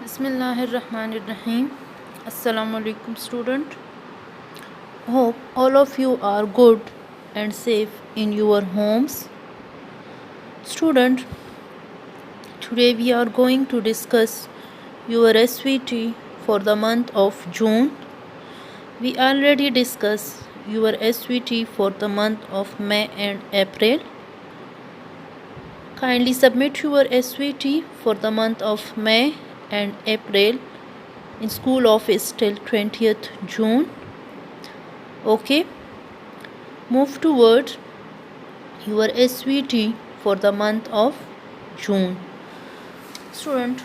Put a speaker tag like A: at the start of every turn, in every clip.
A: Bismillahirrahmanirrahim. Assalamu alaikum student. Hope all of you are good and safe in your homes. Student, today we are going to discuss your SVT for the month of June. We already discussed your SVT for the month of May and April. Kindly submit your SVT for the month of May and April in school office till 20th June. Okay, move toward your SVT for the month of June. Student,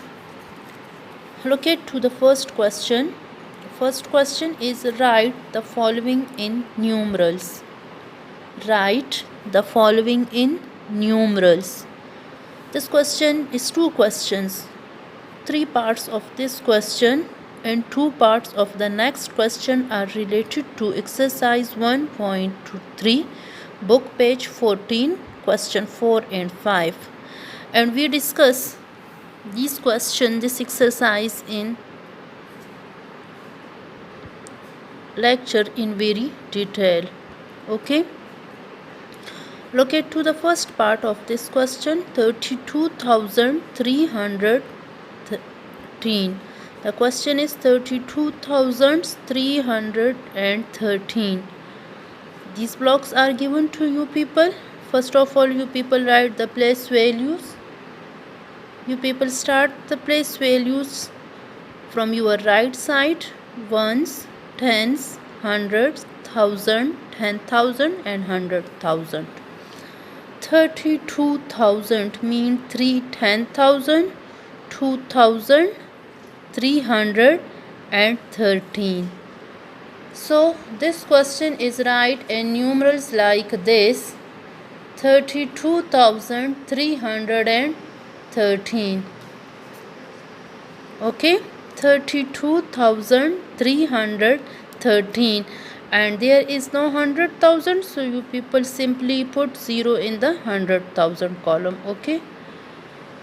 A: look at to the first question. First question is write the following in numerals. Write the following in numerals. This question is two questions. Three parts of this question and two parts of the next question are related to exercise 1.3, book page 14, question 4 and 5. And we discuss this exercise in lecture in very detail. Okay. Look at to the first part of this question, 32,313. The question is 32,313. These blocks are given to you people. First of all, you people write the place values. You people start the place values from your right side, ones, tens, hundreds, thousand, 10,000 and 100,000. 32,000 mean 10,000, 2,313. So this question is write in numerals like this: 32,313. Okay, 32,313. And there is no 100,000, so you people simply put 0 in the 100,000 column. Okay,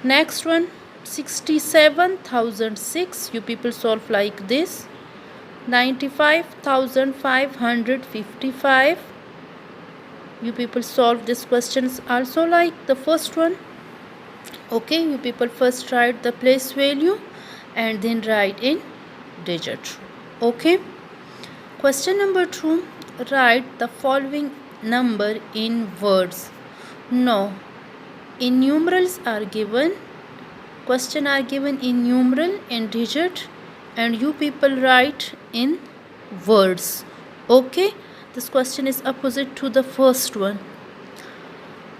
A: next one, 67,006. You people solve like this: 95,555. You people solve these questions also like the first one. Okay, you people first write the place value and then write in digit. Okay. Question number 2, write the following number in words. No, in numerals are given. Question are given in numeral and digit, and you people write in words. Okay, this question is opposite to the first one.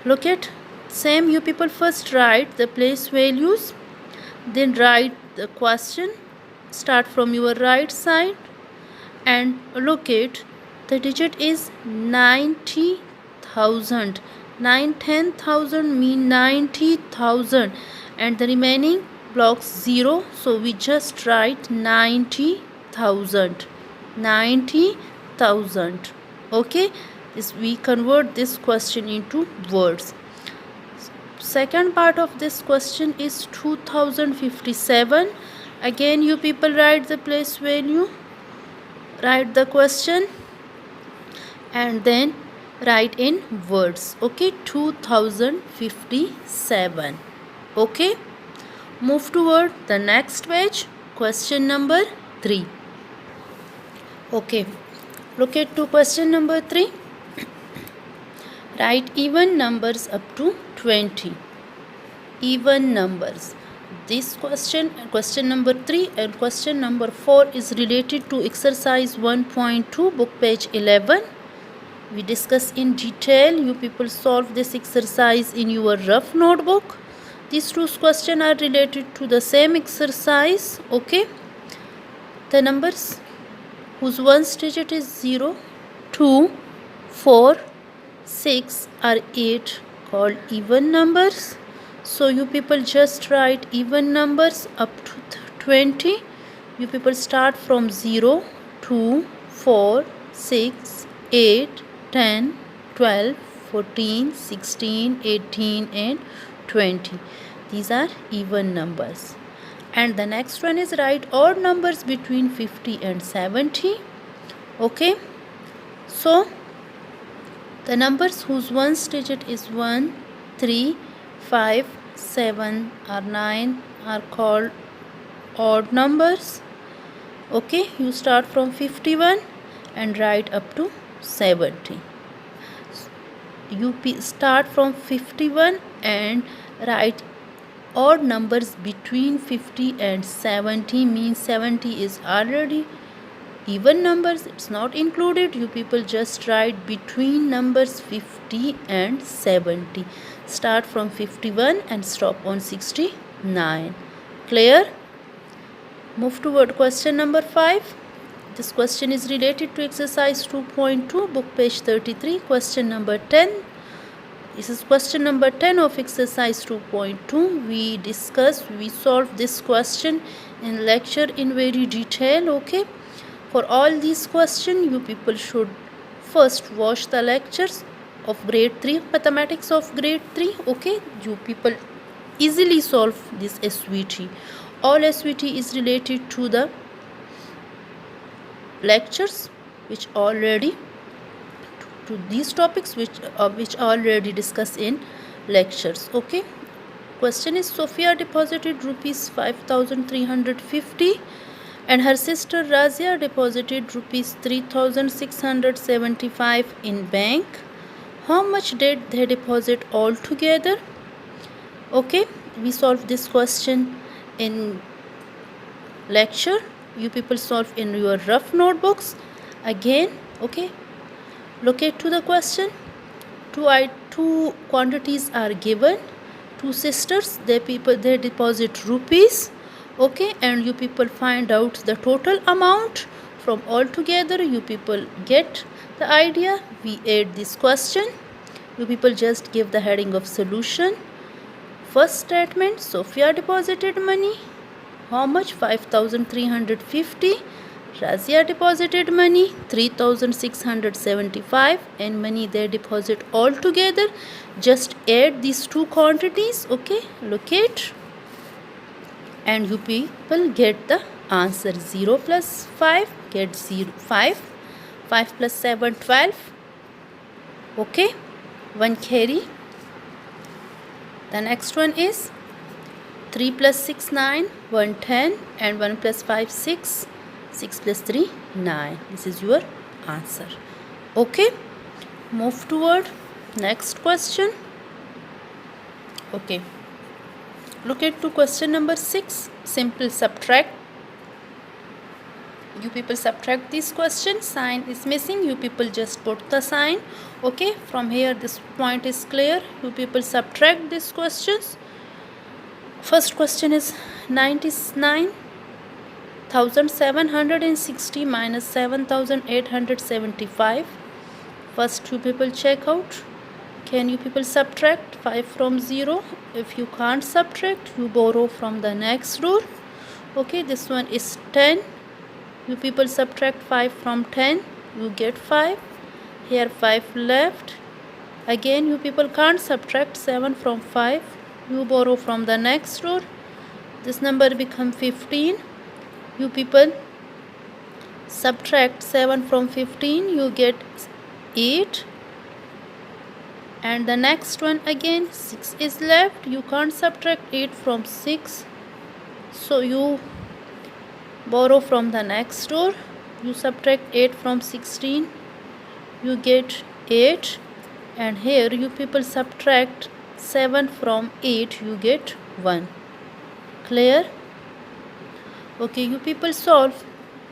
A: Look at same. You people first write the place values, then write the question. Start from your right side. And look at the digit is 90,000. 10,000 mean 90,000, and the remaining blocks 0. So we just write 90,000. 90,000. Okay. We convert this question into words. Second part of this question is 2,057. Again, you people write the place value. Write the question and then write in words. Okay, 2057. Okay, move toward the next page, question number 3. Okay, look at to question number 3. Write even numbers up to 20. Even numbers. This question number 3 and question number 4 is related to exercise 1.2, book page 11. We discuss in detail. You people solve this exercise in your rough notebook. These two questions are related to the same exercise. Okay, the numbers whose ones digit is 0, 2, 4, 6 or 8 called even numbers. So you people just write even numbers up to 20. You people start from 0, 2, 4, 6, 8, 10, 12, 14, 16, 18 and 20. These are even numbers. And the next one is write odd numbers between 50 and 70. Okay, so the numbers whose ones digit is 1, 3, 5, 7 or 9 are called odd numbers. Okay, you start from 51 and write up to 70. You start from 51 and write odd numbers between 50 and 70, means 70 is already even numbers, it's not included. You people just write between numbers 50 and 70. Start from 51 and stop on 69. Clear? Move toward question number 5. This question is related to exercise 2.2, book page 33, question number 10. This is question number 10 of exercise 2.2. We solved this question in lecture in very detail. Okay, for all these questions you people should first watch the lectures of grade 3, mathematics of grade 3. Okay, you people easily solve this SVT. All SVT is related to the lectures which already to these topics which already discussed in lectures. Okay, question is Sophia deposited rupees 5,350 and her sister Razia deposited rupees 3,675 in bank. How much did they deposit all together? Okay, we solved this question in lecture. You people solve in your rough notebooks again. Okay, locate to the question. Two quantities are given. Two sisters, they deposit rupees. Okay, and you people find out the total amount from all together. You people get the idea. We add this question. You people just give the heading of solution. First statement, Sophia deposited money. How much? 5,350. Razia deposited money 3,675 and money they deposit all together. Just add these two quantities. Okay, locate and you people get the answer. 0 plus 5 get 0 5. 5 plus 7 12. Okay, 1 carry. The next one is 3 plus 6 9, 1 10 and 1 plus 5 6. 6 plus 3 9. This is your answer. Okay, move toward next question. Okay, look at to question number 6, simple subtract. You people subtract this question. Sign is missing, you people just put the sign. Okay, from here this point is clear. You people subtract these questions. First question is 99,760 minus 7,875. First you people check out. Can you people subtract 5 from 0? If you can't subtract, you borrow from the next rule. Okay, this one is 10. You people subtract 5 from 10, you get 5. Here 5 left. Again you people can't subtract 7 from 5, you borrow from the next row. This number become 15. You people subtract 7 from 15, you get 8. And the next one again 6 is left. You can't subtract 8 from 6, so you borrow from the next door. You subtract 8 from 16, you get 8. And here you people subtract 7 from 8, you get 1. Clear? Okay, you people solve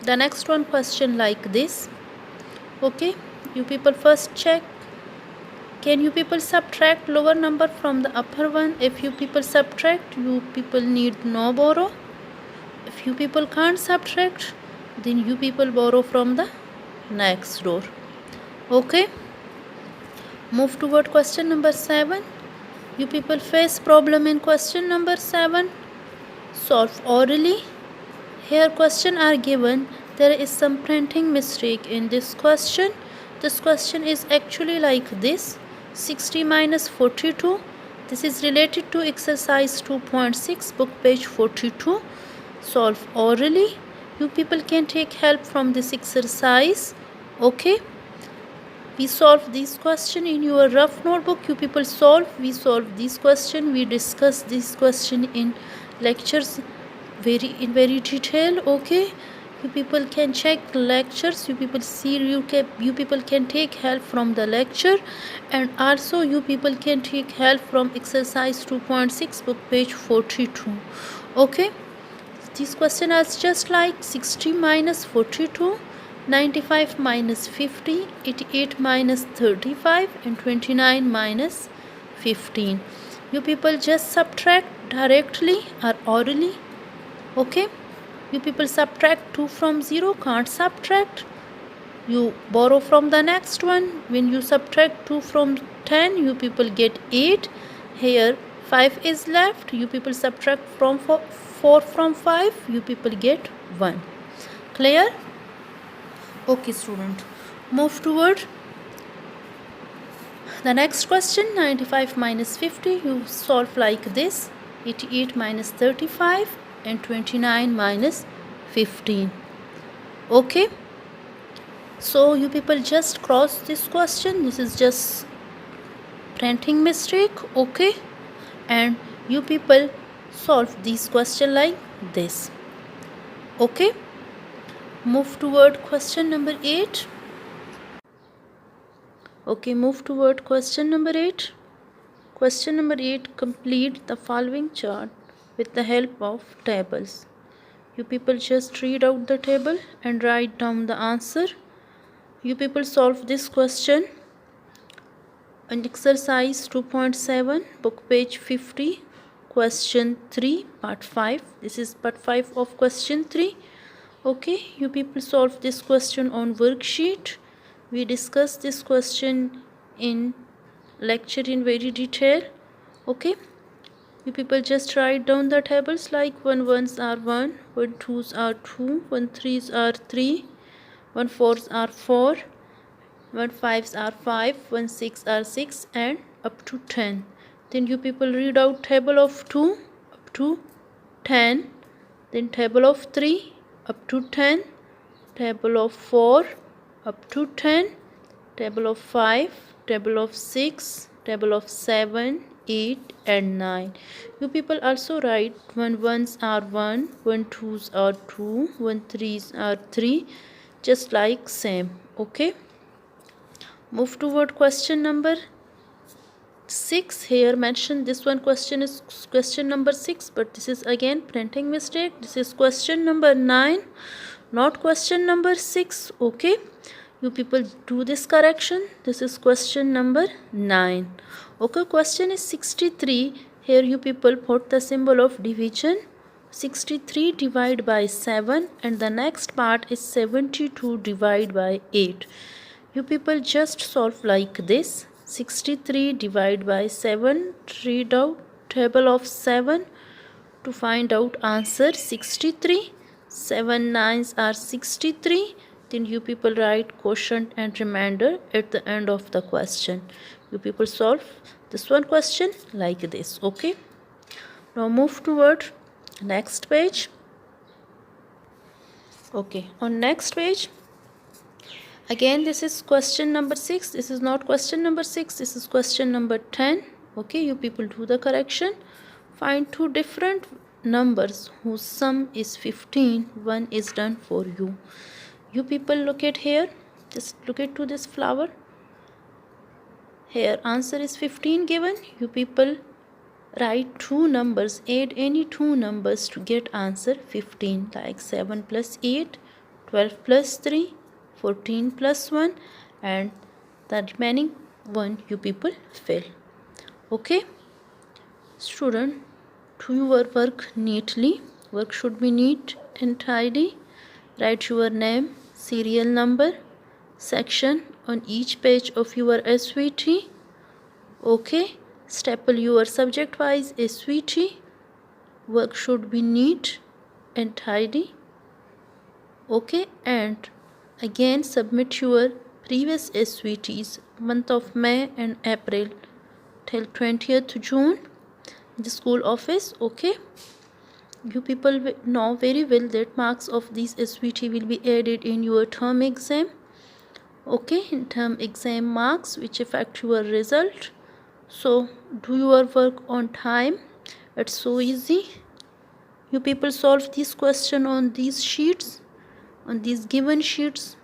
A: the next one question like this. Okay, you people first check. Can you people subtract lower number from the upper one? If you people subtract, you people need no borrow. If you people can't subtract, then you people borrow from the next row. Okay, move toward question number 7. You people face problem in question number 7. Solve orally. Here question are given. There is some printing mistake in this question. This question is actually like this: 60 minus 42. This is related to exercise 2.6, book page 42. solve orally. You people can take help from this exercise. Okay, we solve this question in your rough notebook. You people solve. We solve this question. We discuss this question in lectures in very detail. Okay, you people can check lectures. You people see, you people can take help from the lecture, and also you people can take help from exercise 2.6 book page 42. Okay, this question is just like 60 minus 42, 95 minus 50, 88 minus 35, and 29 minus 15. You people just subtract directly or orally. Okay, you people subtract 2 from 0, can't subtract. You borrow from the next one. When you subtract 2 from 10, you people get 8. Here 5 is left. You people subtract from 4 from 5, you people get 1. Clear? Okay student, move toward the next question. 95 minus 50, you solve like this. 88 minus 35 and 29 minus 15. Okay, so you people just cross this question. This is just printing mistake. Okay, and you people solve this question like this. Okay, move toward question number 8. Okay, move toward question number 8. Question number 8, complete the following chart with the help of tables. You people just read out the table and write down the answer. You people solve this question on exercise 2.7 book page 50, question 3 part 5. This is part 5 of question 3. Okay, you people solve this question on worksheet. We discuss this question in lecture in very detail. Okay, you people just write down the tables like 1 1s are 1, 1 2s are 2, 1 3s are 3, 1 4s are 4, 1 5s are 5, 1 6 are 6, and up to 10. Then you people read out table of 2 up to 10, then table of 3 up to 10, table of 4 up to 10, table of 5, table of 6, table of 7, 8 and 9. You people also write 1 1s are 1, 1 2s are 2, 1 3s are 3, just like same. Okay, move toward question number 6. Here mentioned this one question is question number 6, but this is again printing mistake. This is question number 9, not question number 6. Okay, you people do this correction. This is question number 9. Okay, question is 63. Here you people put the symbol of division. 63 divided by 7, and the next part is 72 divided by 8. You people just solve like this. 63 divided by 7, read out table of 7 to find out answer 63. 7 9s are 63. Then you people write quotient and remainder at the end of the question. You people solve this one question like this. Okay, now move toward next page. Okay, on next page again this is question number 6. This is not question number 6, this is question number 10. Okay, you people do the correction. Find two different numbers whose sum is 15. One is done for you. You people look at here, just look at to this flower. Here answer is 15 given. You people write two numbers, add any two numbers to get answer 15, like 7 plus 8, 12 plus 3, 14 plus 1, and the remaining one you people fill. Okay, student, do your work neatly. Work should be neat and tidy. Write your name, serial number, section on each page of your SVT. Okay, staple your subject wise SVT. Work should be neat and tidy. Okay, and again submit your previous SVTs month of May and April till 20th June in the school office. Okay, you people know very well that marks of this SVT will be added in your term exam. Okay, in term exam marks which affect your result. So do your work on time. It's so easy. You people solve this question on these sheets, on these given sheets.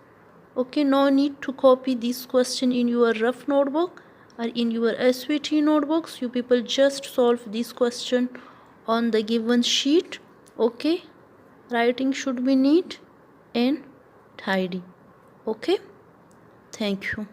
A: Okay, no need to copy this question in your rough notebook or in your SVT notebooks. You people just solve this question on the given sheet. Okay, writing should be neat and tidy. Okay, thank you.